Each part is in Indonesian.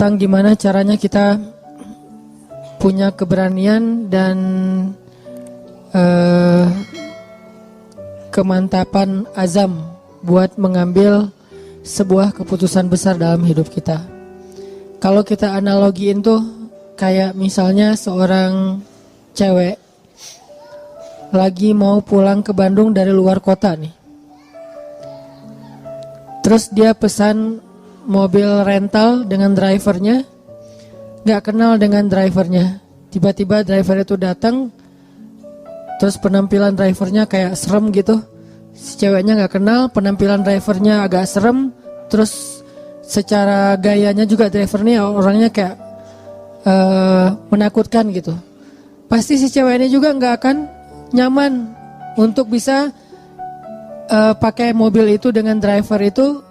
tentang gimana caranya kita punya keberanian dan kemantapan azam buat mengambil sebuah keputusan besar dalam hidup kita. Kalau kita analogiin tuh kayak misalnya seorang cewek lagi mau pulang ke Bandung dari luar kota nih. Terus dia pesan mobil rental dengan drivernya, gak kenal dengan drivernya. Tiba-tiba driver itu datang, terus penampilan drivernya kayak serem gitu. Si ceweknya gak kenal, penampilan drivernya agak serem. Terus secara gayanya juga drivernya orangnya kayak menakutkan gitu. Pasti si cewek ini juga gak akan nyaman untuk bisa pakai mobil itu dengan driver itu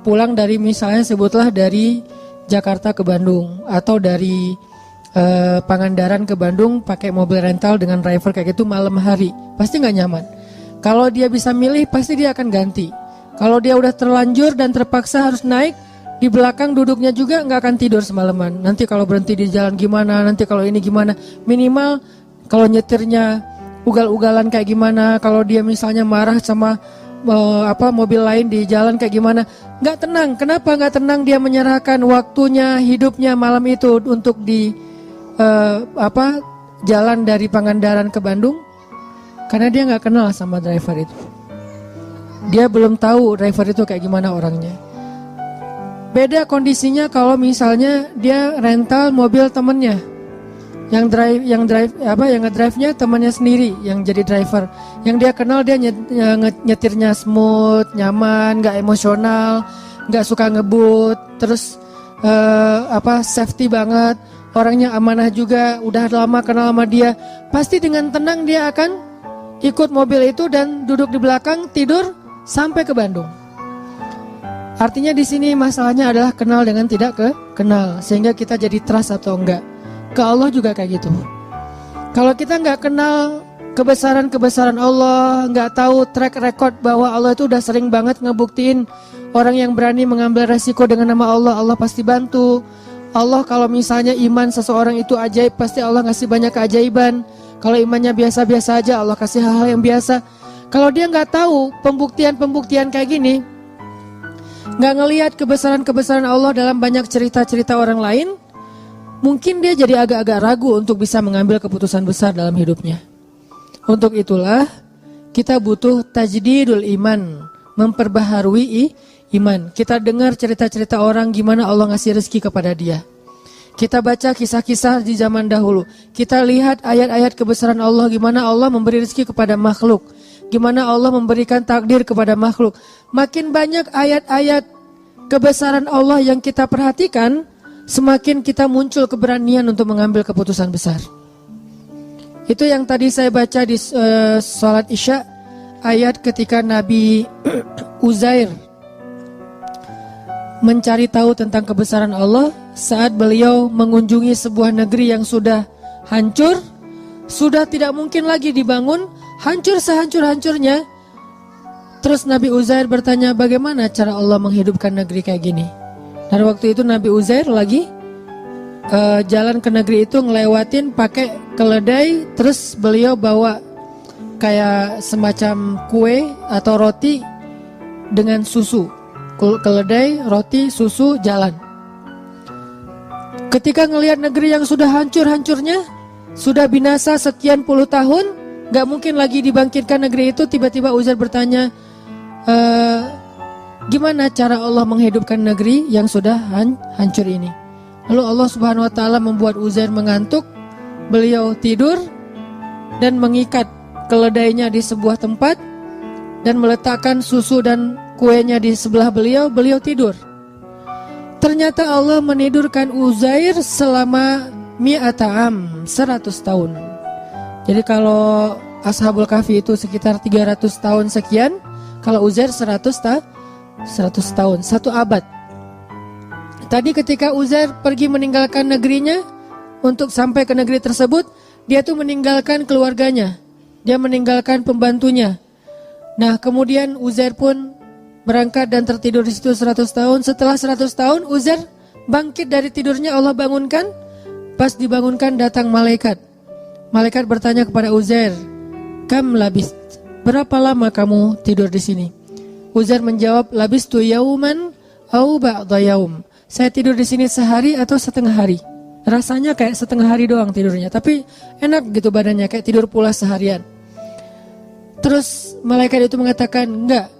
pulang dari misalnya sebutlah dari Jakarta ke Bandung atau dari Pangandaran ke Bandung pakai mobil rental dengan driver kayak gitu malam hari, pasti nggak nyaman. Kalau dia bisa milih pasti dia akan ganti. Kalau dia udah terlanjur dan terpaksa harus naik, di belakang duduknya juga nggak akan tidur semalaman. Nanti kalau berhenti di jalan gimana, nanti kalau ini gimana. Minimal kalau nyetirnya ugal-ugalan kayak gimana, kalau dia misalnya marah sama mobil lain di jalan kayak gimana, nggak tenang. Kenapa nggak tenang? Dia menyerahkan waktunya, hidupnya malam itu untuk di jalan dari Pangandaran ke Bandung, karena dia nggak kenal sama driver itu. Dia belum tahu driver itu kayak gimana orangnya. Beda kondisinya kalau misalnya dia rental mobil temennya, yang ngedrive-nya temannya sendiri yang jadi driver. Yang dia kenal dia nyetirnya smooth, nyaman, nggak emosional, nggak suka ngebut, terus safety banget. Orangnya amanah juga, udah lama kenal sama dia. Pasti dengan tenang dia akan ikut mobil itu dan duduk di belakang tidur sampai ke Bandung. Artinya di sini masalahnya adalah kenal dengan tidak kenal, sehingga kita jadi trust atau enggak. Ke Allah juga kayak gitu. Kalau kita nggak kenal kebesaran Allah, nggak tahu track record bahwa Allah itu udah sering banget ngebuktiin orang yang berani mengambil resiko dengan nama Allah, Allah pasti bantu. Allah kalau misalnya iman seseorang itu ajaib, pasti Allah ngasih banyak keajaiban. Kalau imannya biasa-biasa aja, Allah kasih hal-hal yang biasa. Kalau dia nggak tahu pembuktian kayak gini, nggak ngelihat kebesaran Allah dalam banyak cerita-cerita orang lain, mungkin dia jadi agak-agak ragu untuk bisa mengambil keputusan besar dalam hidupnya. Untuk itulah kita butuh tajdidul iman, memperbaharui iman. Kita dengar cerita-cerita orang gimana Allah ngasih rezeki kepada dia. Kita baca kisah-kisah di zaman dahulu. Kita lihat ayat-ayat kebesaran Allah, gimana Allah memberi rezeki kepada makhluk, gimana Allah memberikan takdir kepada makhluk. Makin banyak ayat-ayat kebesaran Allah yang kita perhatikan, semakin kita muncul keberanian untuk mengambil keputusan besar. Itu yang tadi saya baca di sholat Isya, ayat ketika Nabi Uzair mencari tahu tentang kebesaran Allah saat beliau mengunjungi sebuah negeri yang sudah hancur, sudah tidak mungkin lagi dibangun, hancur sehancur-hancurnya. Terus Nabi Uzair bertanya, bagaimana cara Allah menghidupkan negeri kayak gini? Dan waktu itu Nabi Uzair lagi jalan ke negeri itu ngelewatin pakai keledai, terus beliau bawa kayak semacam kue atau roti dengan susu. Keledai, roti, susu, jalan. Ketika ngelihat negeri yang sudah hancur-hancurnya, sudah binasa sekian puluh tahun, gak mungkin lagi dibangkitkan negeri itu. Tiba-tiba Uzair bertanya, gimana cara Allah menghidupkan negeri yang sudah hancur ini? Lalu Allah Subhanahu wa Ta'ala membuat Uzair mengantuk. Beliau tidur dan mengikat keledainya di sebuah tempat dan meletakkan susu dan kuenya di sebelah beliau. Beliau tidur. Ternyata Allah menidurkan Uzair selama 100 tahun. Jadi kalau Ashabul Kahfi itu sekitar 300 tahun sekian, kalau Uzair 100 tahun, 1 abad. Tadi ketika Uzair pergi meninggalkan negerinya untuk sampai ke negeri tersebut, dia tuh meninggalkan keluarganya, dia meninggalkan pembantunya. Nah kemudian Uzair pun berangkat dan tertidur di situ 100 tahun. Setelah 100 tahun Uzair bangkit dari tidurnya, Allah bangunkan. Pas dibangunkan datang malaikat. Malaikat bertanya kepada Uzair, "Kam labist? Berapa lama kamu tidur di sini?" Uzair menjawab, "Labistu yauman au ba'da yaum." Saya tidur di sini sehari atau setengah hari. Rasanya kayak setengah hari doang tidurnya, tapi enak gitu badannya, kayak tidur pula seharian. Terus malaikat itu mengatakan, "Enggak.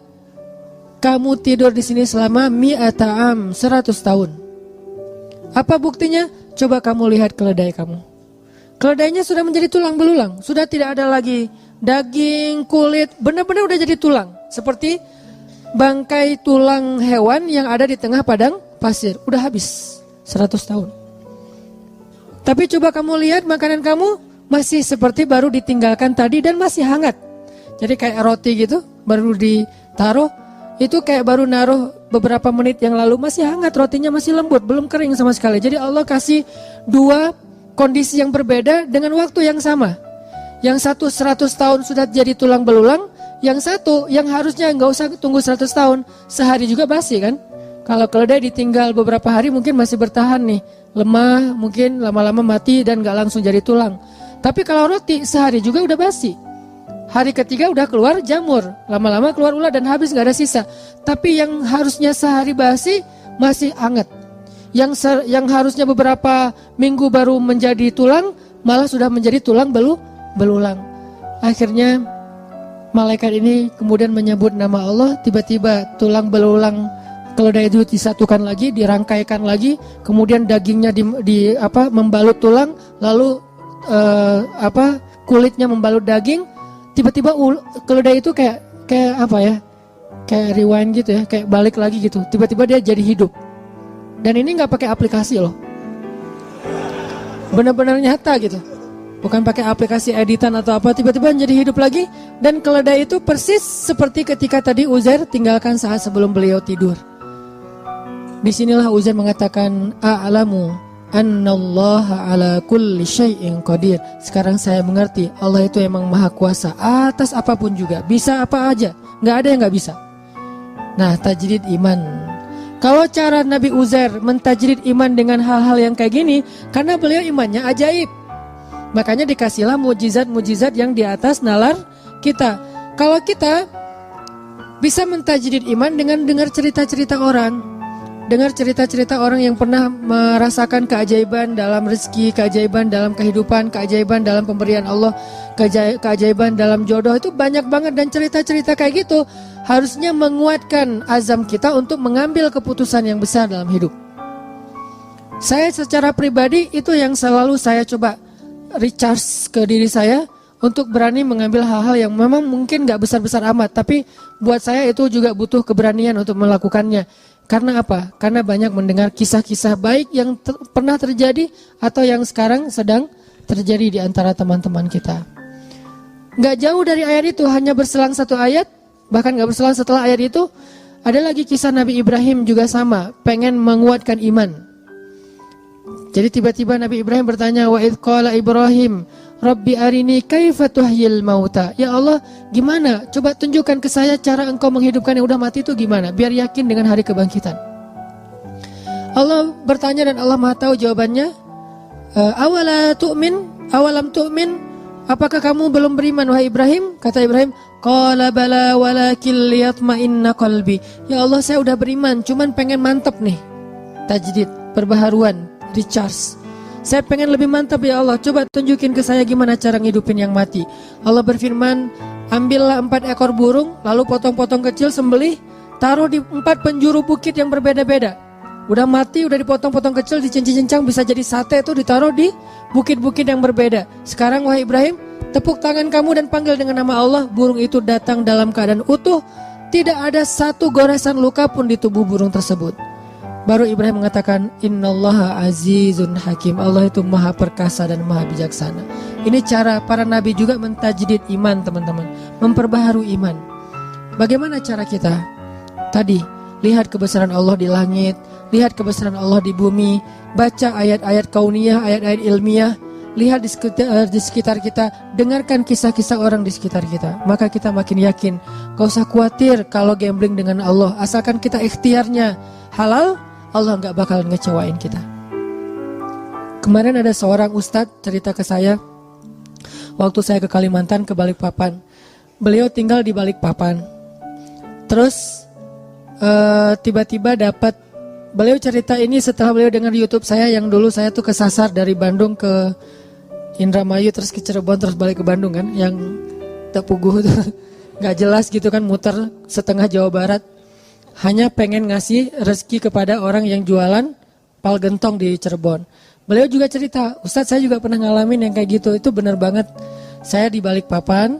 Kamu tidur di sini selama mi'ata am, 100 tahun." Apa buktinya? Coba kamu lihat keledai kamu. Keledainya sudah menjadi tulang belulang, sudah tidak ada lagi daging, kulit, benar-benar udah jadi tulang. Seperti bangkai tulang hewan yang ada di tengah padang pasir, udah habis 100 tahun. Tapi coba kamu lihat makanan kamu masih seperti baru ditinggalkan tadi dan masih hangat. Jadi kayak roti gitu, baru ditaruh, itu kayak baru naruh beberapa menit yang lalu, masih hangat, rotinya masih lembut, belum kering sama sekali. Jadi Allah kasih dua kondisi yang berbeda dengan waktu yang sama. Yang satu 100 tahun sudah jadi tulang belulang, yang satu yang harusnya nggak usah tunggu 100 tahun, sehari juga basi kan. Kalau keledai ditinggal beberapa hari mungkin masih bertahan nih, lemah, mungkin lama-lama mati dan nggak langsung jadi tulang. Tapi kalau roti sehari juga udah basi. Hari ketiga udah keluar jamur, lama-lama keluar ulat dan habis gak ada sisa. Tapi yang harusnya sehari basi masih hangat. Yang harusnya beberapa minggu baru menjadi tulang, malah sudah menjadi tulang belulang. Akhirnya malaikat ini kemudian menyebut nama Allah, tiba-tiba tulang belulang keledai itu disatukan lagi, dirangkaikan lagi, kemudian dagingnya membalut tulang, lalu kulitnya membalut daging. Tiba-tiba keledai itu kayak apa ya? Kayak rewind gitu ya, kayak balik lagi gitu. Tiba-tiba dia jadi hidup. Dan ini nggak pakai aplikasi loh. Benar-benar nyata gitu. Bukan pakai aplikasi editan atau apa, tiba-tiba jadi hidup lagi. Dan keledai itu persis seperti ketika tadi Uzair tinggalkan saat sebelum beliau tidur. Disinilah Uzair mengatakan, "A'lamu annallaha ala kulli syai'in qadir." Sekarang saya mengerti, Allah itu emang maha kuasa atas apapun juga, bisa apa aja, gak ada yang gak bisa. Nah, tajdid iman. Kalau cara Nabi Uzair mentajdid iman dengan hal-hal yang kayak gini, karena beliau imannya ajaib, makanya dikasihlah mujizat-mujizat yang di atas nalar kita. Kalau kita bisa mentajdid iman dengan dengar cerita-cerita orang, dengar cerita-cerita orang yang pernah merasakan keajaiban dalam rezeki, keajaiban dalam kehidupan, keajaiban dalam pemberian Allah, keajaiban dalam jodoh, itu banyak banget. Dan cerita-cerita kayak gitu harusnya menguatkan azam kita untuk mengambil keputusan yang besar dalam hidup. Saya secara pribadi itu yang selalu saya coba recharge ke diri saya untuk berani mengambil hal-hal yang memang mungkin gak besar-besar amat, tapi buat saya itu juga butuh keberanian untuk melakukannya. Karena apa? Karena banyak mendengar kisah-kisah baik yang pernah terjadi atau yang sekarang sedang terjadi di antara teman-teman kita. Gak jauh dari ayat itu, hanya berselang satu ayat, bahkan gak berselang setelah ayat itu, ada lagi kisah Nabi Ibrahim juga sama, pengen menguatkan iman. Jadi tiba-tiba Nabi Ibrahim bertanya, "Wa idh qala Ibrahim, Rabbi arini kaifa tuhyil mauta." Ya Allah, gimana? Coba tunjukkan ke saya cara engkau menghidupkan yang udah mati itu gimana, biar yakin dengan hari kebangkitan. Allah bertanya dan Allah Maha tahu jawabannya. Awalam tu'min? Apakah kamu belum beriman wahai Ibrahim? Kata Ibrahim, qala bala walakin liyatma'inna qalbi. Ya Allah, saya udah beriman, cuman pengen mantep nih. Tajdid, perbaharuan, recharge. Saya pengen lebih mantap ya Allah, coba tunjukin ke saya gimana cara ngidupin yang mati. Allah berfirman, ambillah 4 ekor burung, lalu potong-potong kecil, sembelih, taruh di 4 penjuru bukit yang berbeda-beda. Udah mati, udah dipotong-potong kecil, dicincang-cincang, bisa jadi sate itu ditaruh di bukit-bukit yang berbeda. Sekarang wahai Ibrahim, tepuk tangan kamu dan panggil dengan nama Allah. Burung itu datang dalam keadaan utuh, tidak ada satu goresan luka pun di tubuh burung tersebut. Baru Ibrahim mengatakan, Innallaha azizun hakim. Allah itu maha perkasa dan maha bijaksana. Ini cara para nabi juga mentajdid iman, teman-teman, memperbaharui iman. Bagaimana cara kita? Tadi, lihat kebesaran Allah di langit, lihat kebesaran Allah di bumi, baca ayat-ayat kauniyah, ayat-ayat ilmiah, lihat di sekitar kita, dengarkan kisah-kisah orang di sekitar kita. Maka kita makin yakin, gak usah khawatir kalau gambling dengan Allah, asalkan kita ikhtiarnya halal, Allah nggak bakal ngecewain kita. Kemarin ada seorang ustadz cerita ke saya, waktu saya ke Kalimantan, ke Balikpapan. Beliau tinggal di Balikpapan. Terus tiba-tiba dapat, beliau cerita ini setelah beliau dengar YouTube saya yang dulu saya tuh kesasar dari Bandung ke Indramayu, terus ke Cirebon, terus balik ke Bandung kan, yang Tepuguh tuh nggak jelas gitu kan, muter setengah Jawa Barat. Hanya pengen ngasih rezeki kepada orang yang jualan pal gentong di Cirebon. Beliau juga cerita, Ustadz saya juga pernah ngalamin yang kayak gitu. Itu benar banget. Saya di Balikpapan,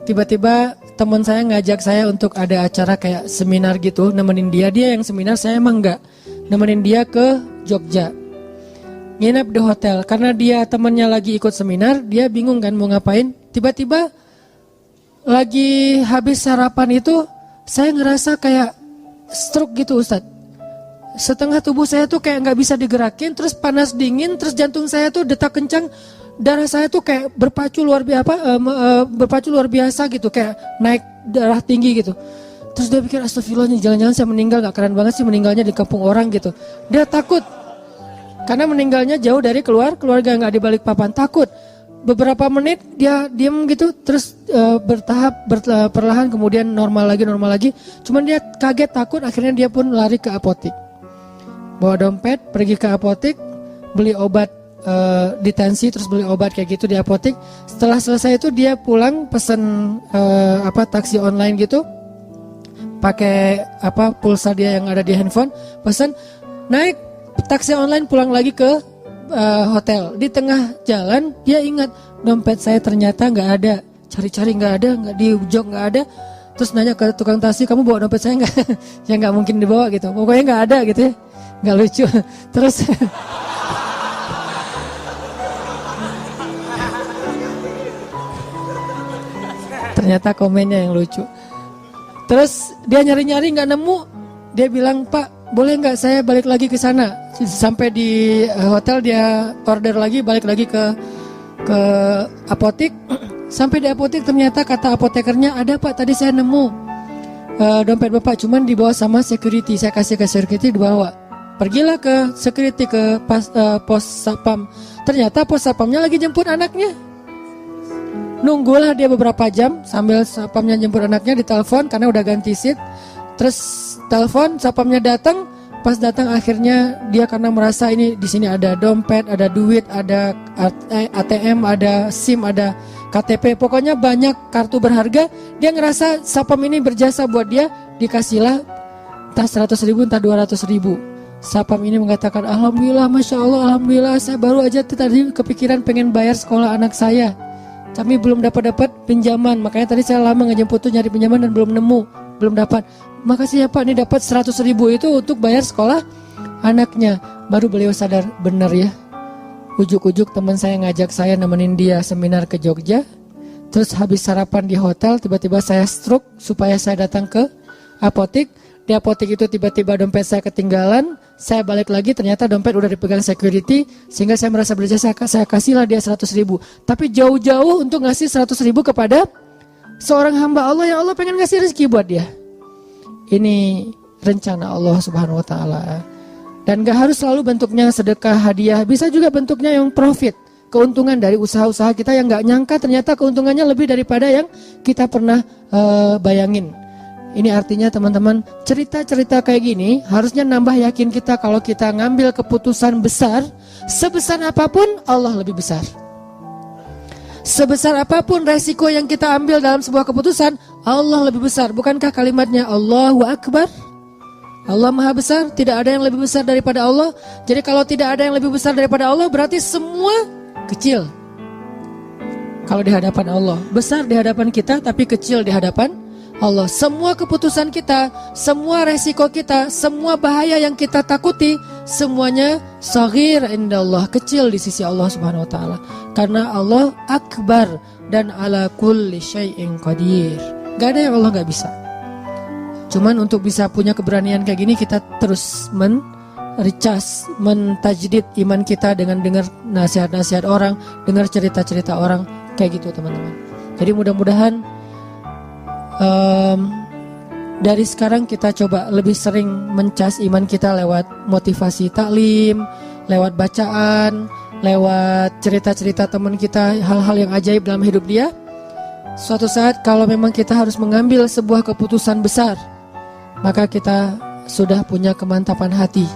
tiba-tiba teman saya ngajak saya untuk ada acara kayak seminar gitu, nemenin dia. Dia yang seminar, saya emang enggak. Nemenin dia ke Jogja. Nginep di hotel. Karena dia temannya lagi ikut seminar, dia bingung kan mau ngapain. Tiba-tiba lagi habis sarapan itu, saya ngerasa kayak stroke gitu Ustadz. Setengah tubuh saya tuh kayak nggak bisa digerakin, terus panas dingin, terus jantung saya tuh detak kencang, darah saya tuh kayak berpacu luar biasa gitu, kayak naik darah tinggi gitu. Terus dia pikir astagfirullah, jangan-jangan saya meninggal, nggak keren banget sih meninggalnya di kampung orang gitu. Dia takut karena meninggalnya jauh dari keluarga, nggak di Balikpapan, takut. Beberapa menit dia diam gitu, terus perlahan kemudian normal lagi. Cuman dia kaget, takut, akhirnya dia pun lari ke apotik. Bawa dompet, pergi ke apotik, beli obat ditensi, terus beli obat kayak gitu di apotik. Setelah selesai itu dia pulang pesen taksi online gitu, pakai pulsa dia yang ada di handphone, pesen, naik taksi online pulang lagi ke hotel. Di tengah jalan dia ingat dompet saya ternyata nggak ada, cari-cari nggak ada, nggak di jok nggak ada. Terus nanya ke tukang taksi, kamu bawa dompet saya nggak? Ya nggak mungkin dibawa gitu, pokoknya nggak ada gitu ya. Nggak lucu. Terus ternyata komennya yang lucu. Terus dia nyari-nyari nggak nemu. Dia bilang, Pak, boleh nggak saya balik lagi ke sana? Sampai di hotel dia order lagi, balik lagi ke apotik. Sampai di apotik ternyata kata apotekernya, ada Pak, tadi saya nemu dompet Bapak, cuman dibawa sama security. Saya kasih ke security, dibawa. Pergilah ke security, ke pos satpam. Ternyata pos satpamnya lagi jemput anaknya. Nunggulah dia beberapa jam sambil satpamnya jemput anaknya, ditelepon karena udah ganti seat. Terus telepon, satpamnya datang. Pas datang akhirnya dia karena merasa ini di sini ada dompet, ada duit, ada ATM, ada SIM, ada KTP. Pokoknya banyak kartu berharga. Dia ngerasa satpam ini berjasa buat dia. Dikasihlah entah 100.000, entah 200.000. Satpam ini mengatakan, Alhamdulillah, Masya Allah, Alhamdulillah, saya baru aja tadi kepikiran pengen bayar sekolah anak saya. Kami belum dapat pinjaman, makanya tadi saya lama ngejemput tuh nyari pinjaman dan belum nemu, belum dapat. Makasih ya Pak, ini dapat 100.000 itu untuk bayar sekolah anaknya. Baru beliau sadar, benar ya. Ujuk-ujuk teman saya ngajak saya nemenin dia seminar ke Jogja. Terus habis sarapan di hotel, tiba-tiba saya stroke supaya saya datang ke apotik. Di apotik itu tiba-tiba dompet saya ketinggalan. Saya balik lagi, ternyata dompet udah dipegang security. Sehingga saya merasa berjasa, saya kasihlah dia 100.000. Tapi jauh-jauh untuk ngasih 100.000 kepada seorang hamba Allah yang Allah pengen ngasih rezeki buat dia. Ini rencana Allah Subhanahu Wa Taala. Dan gak harus selalu bentuknya sedekah, hadiah. Bisa juga bentuknya yang profit, keuntungan dari usaha-usaha kita yang gak nyangka ternyata keuntungannya lebih daripada yang kita pernah bayangin. Ini artinya teman-teman, cerita-cerita kayak gini harusnya nambah yakin kita kalau kita ngambil keputusan besar, sebesar apapun Allah lebih besar. Sebesar apapun resiko yang kita ambil dalam sebuah keputusan, Allah lebih besar. Bukankah kalimatnya Allahu Akbar? Allah Maha Besar, tidak ada yang lebih besar daripada Allah. Jadi kalau tidak ada yang lebih besar daripada Allah, berarti semua kecil kalau di hadapan Allah. Besar di hadapan kita, tapi kecil di hadapan Allah. Semua keputusan kita, semua resiko kita, semua bahaya yang kita takuti, semuanya saghir indallah, kecil di sisi Allah Subhanahu Wa Taala. Karena Allah Akbar dan ala kulli syai'in qadir. Gak ada yang Allah gak bisa. Cuman untuk bisa punya keberanian kayak gini, kita terus recas, mentajdid iman kita dengan dengar nasihat-nasihat orang, dengar cerita-cerita orang, kayak gitu teman-teman. Jadi mudah-mudahan dari sekarang kita coba lebih sering mencas iman kita lewat motivasi taklim, lewat bacaan, lewat cerita-cerita teman kita, hal-hal yang ajaib dalam hidup dia. Suatu saat kalau memang kita harus mengambil sebuah keputusan besar, maka kita sudah punya kemantapan hati,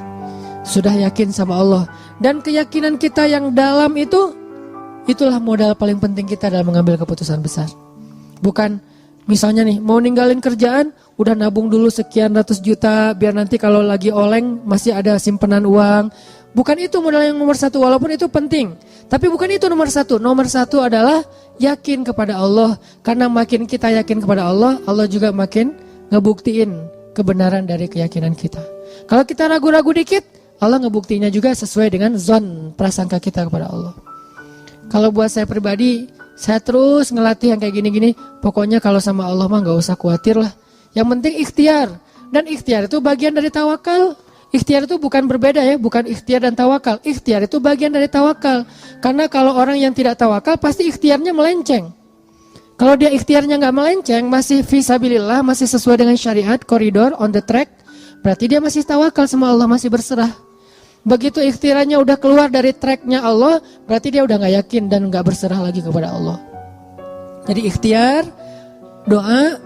sudah yakin sama Allah. Dan keyakinan kita yang dalam itulah modal paling penting kita dalam mengambil keputusan besar. Bukan misalnya nih, mau ninggalin kerjaan, udah nabung dulu sekian ratus juta, biar nanti kalau lagi oleng masih ada simpanan uang. Bukan itu modal yang nomor satu, walaupun itu penting. Tapi bukan itu nomor satu. Nomor satu adalah yakin kepada Allah. Karena makin kita yakin kepada Allah, Allah juga makin ngebuktiin kebenaran dari keyakinan kita. Kalau kita ragu-ragu dikit, Allah ngebuktinya juga sesuai dengan zon prasangka kita kepada Allah. Kalau buat saya pribadi, saya terus ngelatih yang kayak gini-gini. Pokoknya kalau sama Allah mah gak usah khawatir lah. Yang penting ikhtiar. Dan ikhtiar itu bagian dari tawakal. Ikhtiar itu bukan berbeda ya, bukan ikhtiar dan tawakal. Ikhtiar itu bagian dari tawakal. Karena kalau orang yang tidak tawakal pasti ikhtiarnya melenceng. Kalau dia ikhtiarnya gak melenceng, masih fisabilillah, masih sesuai dengan syariat, koridor, on the track, berarti dia masih tawakal sama Allah, masih berserah. Begitu ikhtiarnya udah keluar dari tracknya Allah, berarti dia udah gak yakin dan gak berserah lagi kepada Allah. Jadi ikhtiar, doa,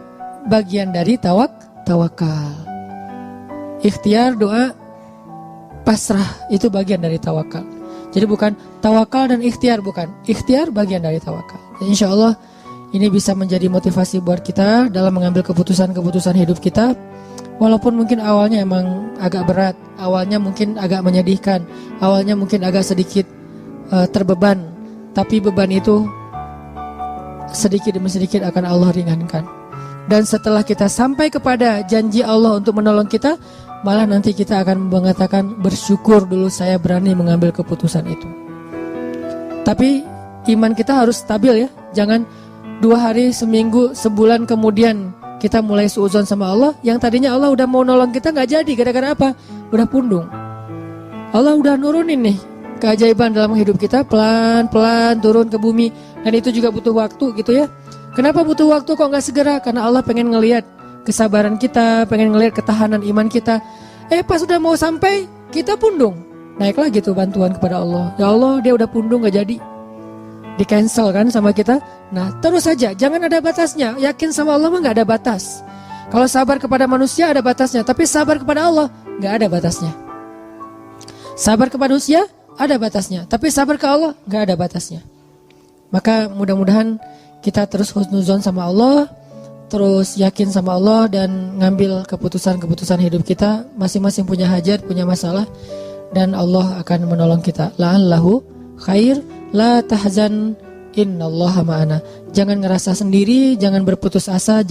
bagian dari tawakal. Ikhtiar, doa, pasrah, itu bagian dari tawakal. Jadi bukan tawakal dan ikhtiar, bukan. Ikhtiar bagian dari tawakal. Insya Allah ini bisa menjadi motivasi buat kita dalam mengambil keputusan-keputusan hidup kita. Walaupun mungkin awalnya emang agak berat, awalnya mungkin agak menyedihkan, awalnya mungkin agak sedikit terbeban, tapi beban itu sedikit demi sedikit akan Allah ringankan. Dan setelah kita sampai kepada janji Allah untuk menolong kita, malah nanti kita akan mengatakan bersyukur dulu saya berani mengambil keputusan itu. Tapi iman kita harus stabil ya, jangan 2 hari, seminggu, sebulan kemudian kita mulai suudzon sama Allah. Yang tadinya Allah udah mau nolong kita gak jadi, gara-gara apa? Udah pundung. Allah udah nurunin nih keajaiban dalam hidup kita, pelan-pelan turun ke bumi. Dan itu juga butuh waktu gitu ya. Kenapa butuh waktu kok gak segera? Karena Allah pengen ngelihat kesabaran kita, pengen ngelihat ketahanan iman kita. Pas udah mau sampai, kita pundung. Naik lagi tuh bantuan kepada Allah. Ya Allah, dia udah pundung gak jadi, di cancel kan sama kita. Nah terus saja, jangan ada batasnya. Yakin sama Allah mah gak ada batas. Kalau sabar kepada manusia ada batasnya, tapi sabar kepada Allah gak ada batasnya. Sabar kepada manusia ada batasnya, tapi sabar ke Allah gak ada batasnya. Maka mudah-mudahan kita terus husnuzon sama Allah, terus yakin sama Allah, dan ngambil keputusan-keputusan hidup kita. Masing-masing punya hajat, punya masalah, dan Allah akan menolong kita. La'allahu khair, la tahzan, innallaha ma'ana. Jangan ngerasa sendiri, jangan berputus asa.